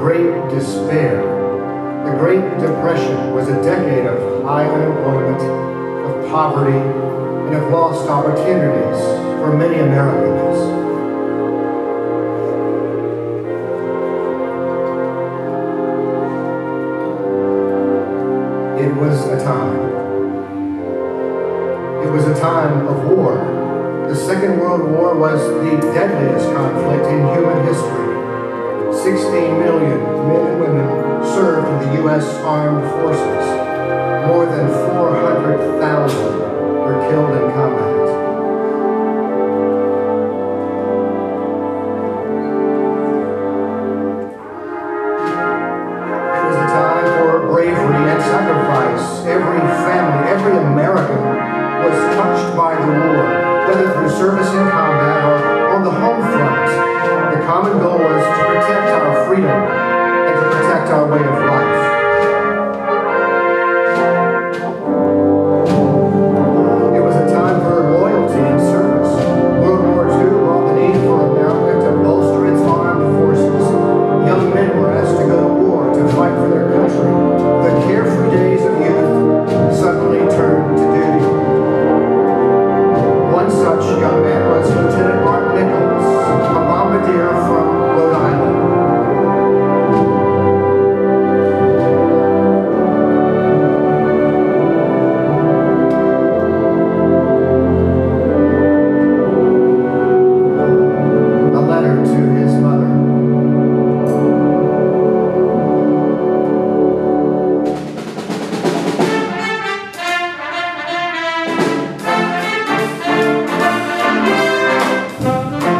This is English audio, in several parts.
Great Despair. The Great Depression was a decade of high unemployment, of poverty, and of lost opportunities for many Americans. It was a time. It was a time of war. The Second World War was the deadliest conflict in human history. 16 million men and women served in the U.S. Armed Forces. More than 400,000 were killed in combat. It was a time for bravery and sacrifice. Every family, every American was touched by the war, whether through service in combat or on the home front. The common goal was to protect our freedom and to protect our way of life. It was a time for loyalty and service. World War II brought the need for America to bolster its armed forces. Young men were asked to go to war to fight for their country. The carefree days of youth suddenly turned to duty. One such young man was Lieutenant Mark Nichols, a bombardier from Rhode Island. A letter to his mother.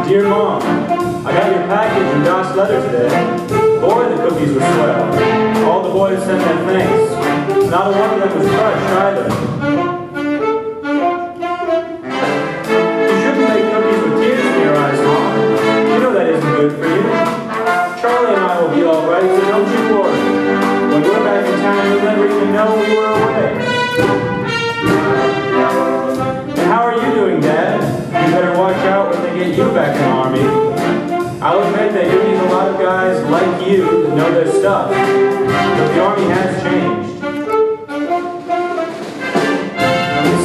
Dear Mom, I got your package and Doc's letter today. Boy, the cookies were swell. All the boys sent their thanks. Not a one of them was crushed either. You shouldn't make cookies with tears in your eyes, Mom. You know that isn't good for you. Charlie and I will be all right, so don't you worry. When we're back in town, you'll never even know we were away. And how are you doing, Dad? You better watch out when they get you back in the Army. I'll admit they do need a lot of guys like you that know their stuff, but the Army has changed.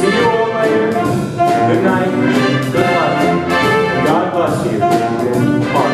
See you all later. Good night, good luck, and God bless you. Mark.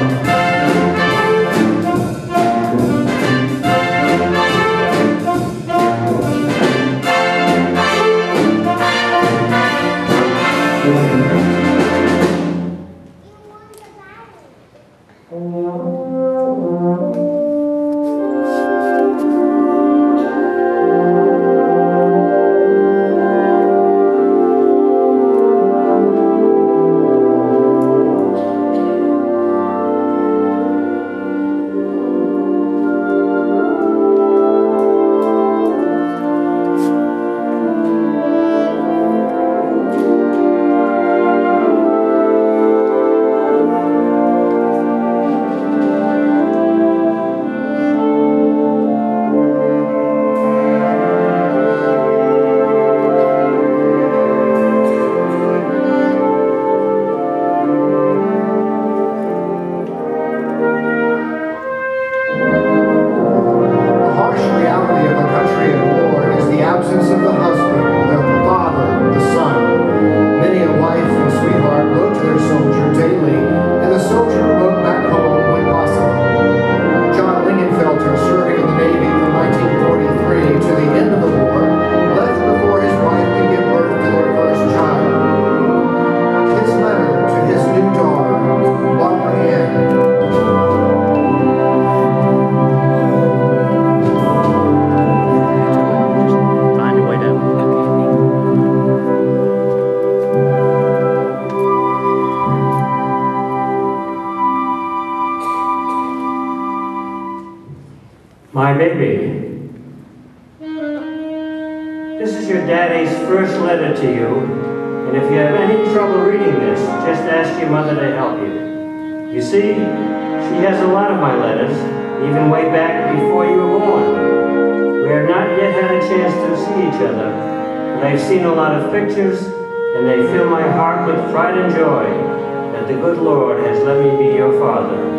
My baby, this is your daddy's first letter to you, and if you have any trouble reading this, just ask your mother to help you. You see, she has a lot of my letters, even way back before you were born. We have not yet had a chance to see each other, but I've seen a lot of pictures, and they fill my heart with pride and joy that the good Lord has let me be your father.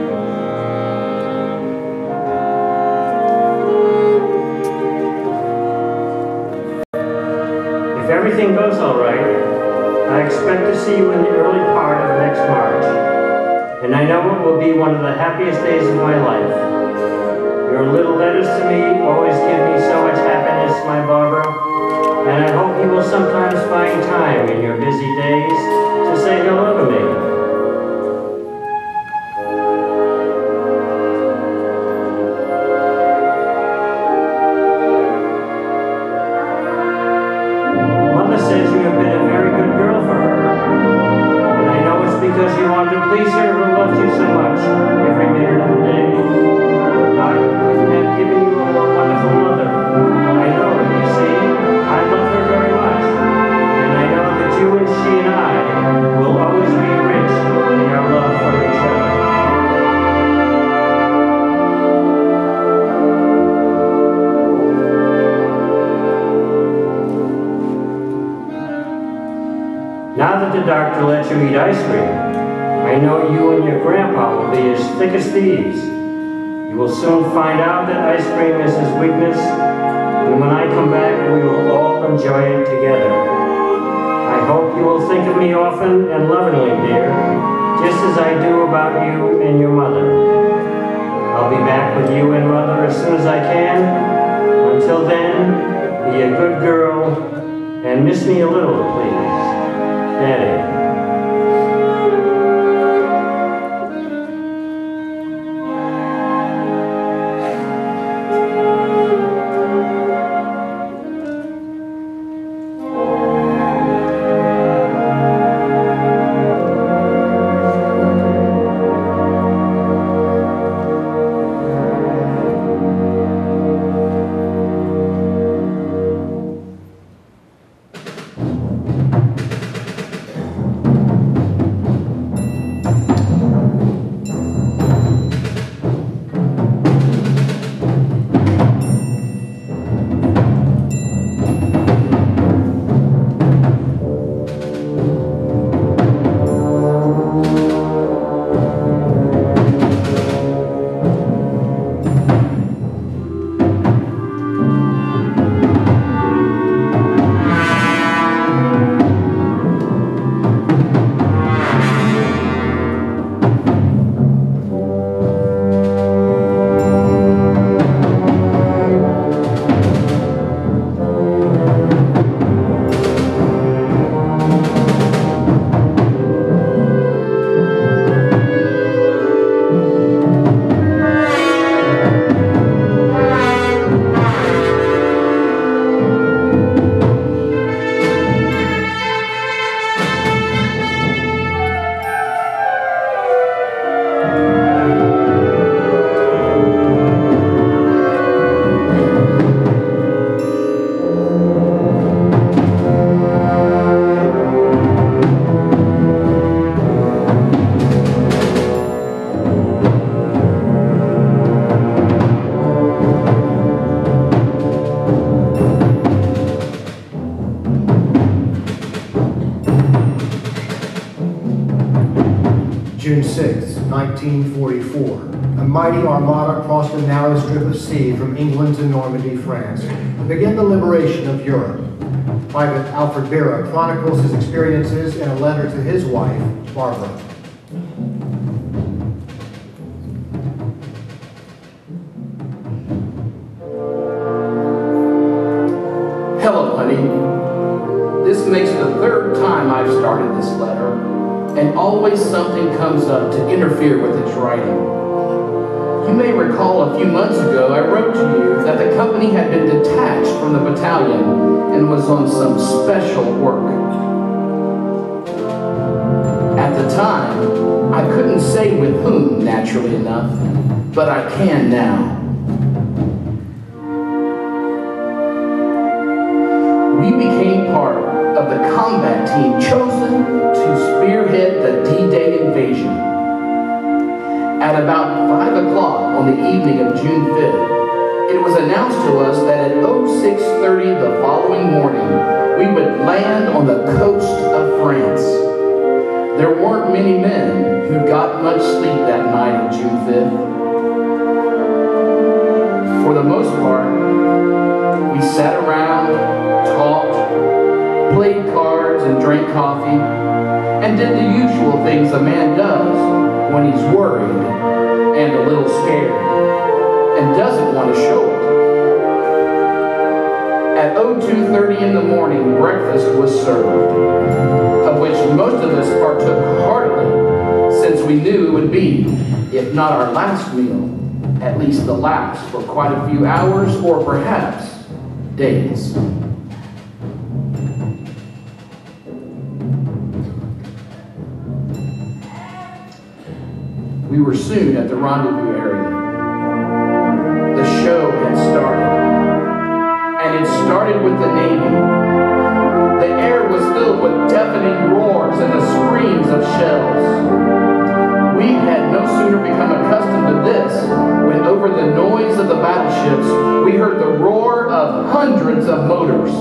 If everything goes all right, I expect to see you in the early part of next March. And I know it will be one of the happiest days of my life. Your little letters to me always give me so much happiness, my Barbara, and I hope you will sometimes find time in your busy days to say hello to me. Mother says you have been a very good girl for her, and I know it's because you want to please her who loves you so much every minute of the day. God couldn't have given you a more wonderful mother. I know it, you see. I love her very much, and I know that you and she and I will always be rich in our love for each other. Now that the doctor lets you eat ice cream, I know you and your grandpa will be as thick as thieves. You will soon find out that ice cream is his weakness, and when I come back, we will all enjoy it together. I hope you will think of me often and lovingly, dear, just as I do about you and your mother. I'll be back with you and Mother as soon as I can. Until then, be a good girl and miss me a little, please. Daddy. June 6, 1944, a mighty armada crossed a narrow strip of sea from England to Normandy, France, to begin the liberation of Europe. Private Alfred Vera chronicles his experiences in a letter to his wife, Barbara. Hello, honey. This makes the third time I've started this letter, and always something comes up to interfere with its writing. You may recall a few months ago I wrote to you that the company had been detached from the battalion and was on some special work. At the time, I couldn't say with whom, naturally enough, but I can now. We became part of the combat team chosen to spearhead the D-Day invasion. At about 5 o'clock on the evening of June 5th, it was announced to us that at 06:30 the following morning, we would land on the coast of France. There weren't many men who got much sleep that night of June 5th. For the most part, we sat around, talked, and drank coffee and did the usual things a man does when he's worried and a little scared and doesn't want to show it. At 02:30 in the morning, breakfast was served, of which most of us partook heartily, since we knew it would be, if not our last meal, at least the last for quite a few hours or perhaps days. We were soon at the rendezvous area. The show had started, and it started with the Navy. The air was filled with deafening roars and the screams of shells. We had no sooner become accustomed to this when over the noise of the battleships we heard the roar of hundreds of motors.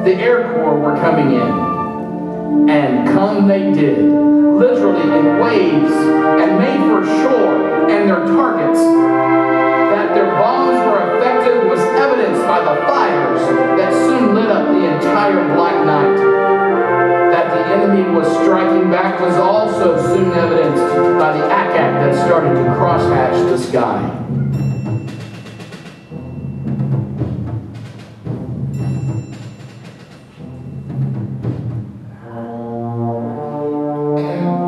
The Air Corps were coming in. And come they did, literally in waves, and made for shore and their targets. That their bombs were effective was evidenced by the fires that soon lit up the entire black night. That the enemy was striking back was also soon evidenced by the ack-ack that started to crosshatch the sky.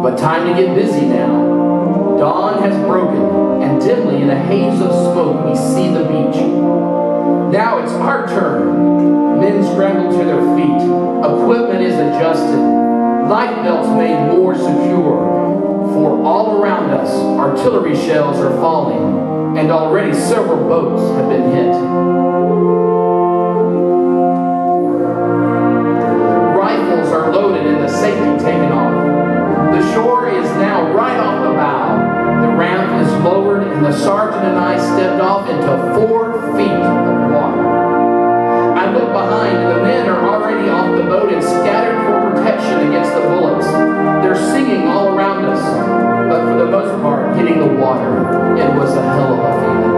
But time to get busy now. Dawn has broken, and dimly in a haze of smoke we see the beach. Now it's our turn. Men scramble to their feet. Equipment is adjusted. Life belts made more secure. For all around us, artillery shells are falling, and already several boats have been hit. Rifles are loaded and the safety taken off. The shore is now right off the bow. The ramp is lowered and the sergeant and I stepped off into 4 feet of water. I look behind and the men are already off the boat and scattered for protection against the bullets. They're singing all around us, but for the most part, hitting the water, it was a hell of a feeling.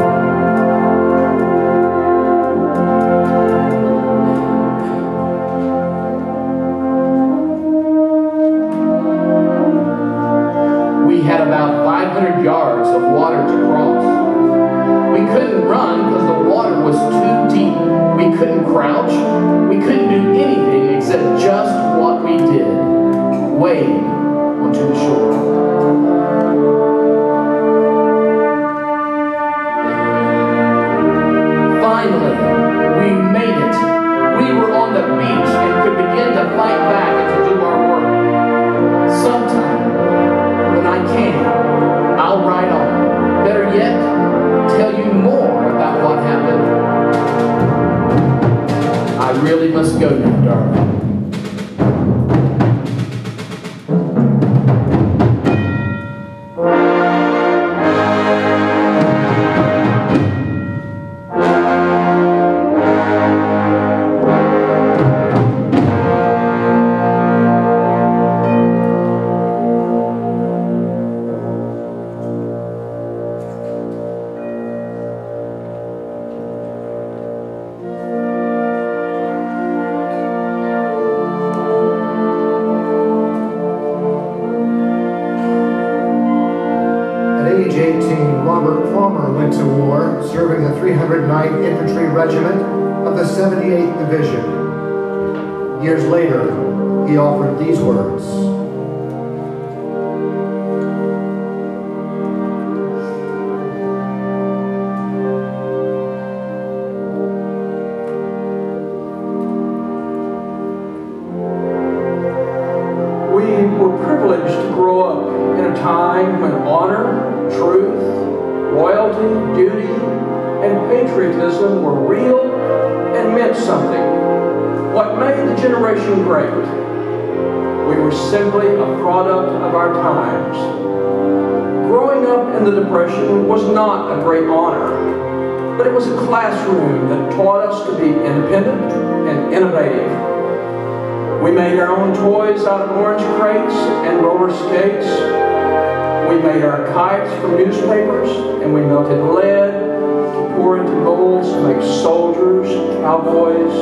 We had about 500 yards of water to cross. We couldn't run because the water was too deep. We couldn't crouch. We couldn't do anything except just what we did. Wade onto the shore. Finally, we made it. We were on the beach and could begin to fight back and to do our work. Sometime, when I can, I'll write on. Better yet, tell you more about what happened. I really must go now, darling. Serving the 309th Infantry Regiment of the 78th Division. Years later, he offered these words. We were privileged to grow up in a time when honor, truth, loyalty, duty, and patriotism were real and meant something. What made the generation great? We were simply a product of our times. Growing up in the Depression was not a great honor, but it was a classroom that taught us to be independent and innovative. We made our own toys out of orange crates and roller skates. We made our kites from newspapers, and we melted lead to pour into molds to make soldiers, cowboys,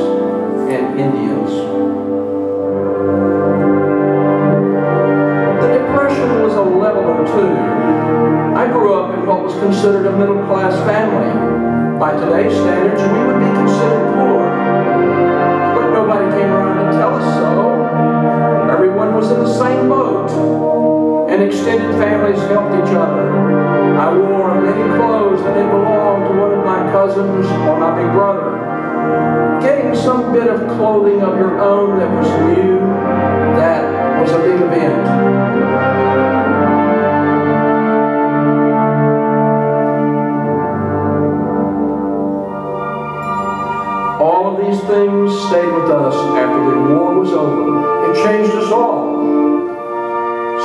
and Indians. was considered a middle-class family. By today's standards, we would be considered poor. But nobody came around to tell us so. Everyone was in the same boat, and extended families helped each other. I wore many clothes that didn't belong to one of my cousins or my big brother. Getting some bit of clothing of your own that was new, that was a big event. All of these things stayed with us after the war was over. It changed us all.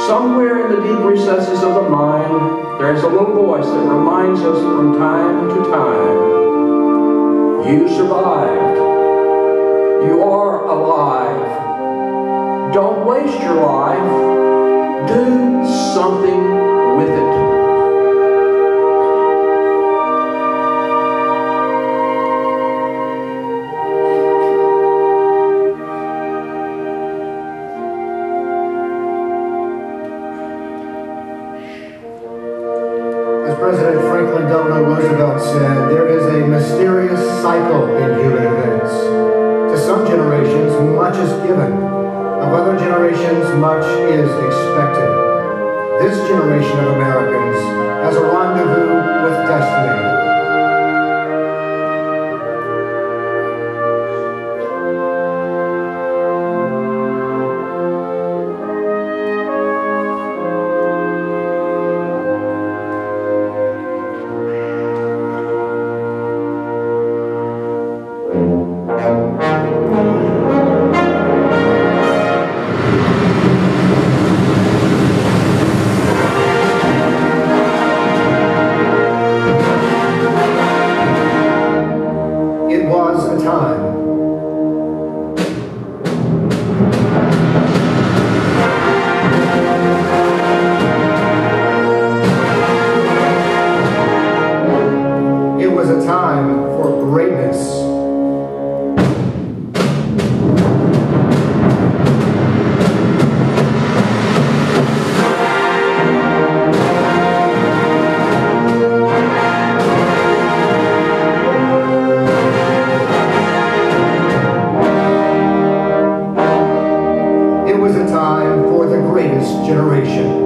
Somewhere in the deep recesses of the mind, there is a little voice that reminds us from time to time, you survived. You are alive. Don't waste your life. Do something with it. As President Franklin Delano Roosevelt said, there is a mysterious cycle in human events. To some generations, much is given. Of other generations, much is expected. This generation of Americans has a rendezvous with destiny. It was a time. It was a time for greatness. It was a time for the greatest generation.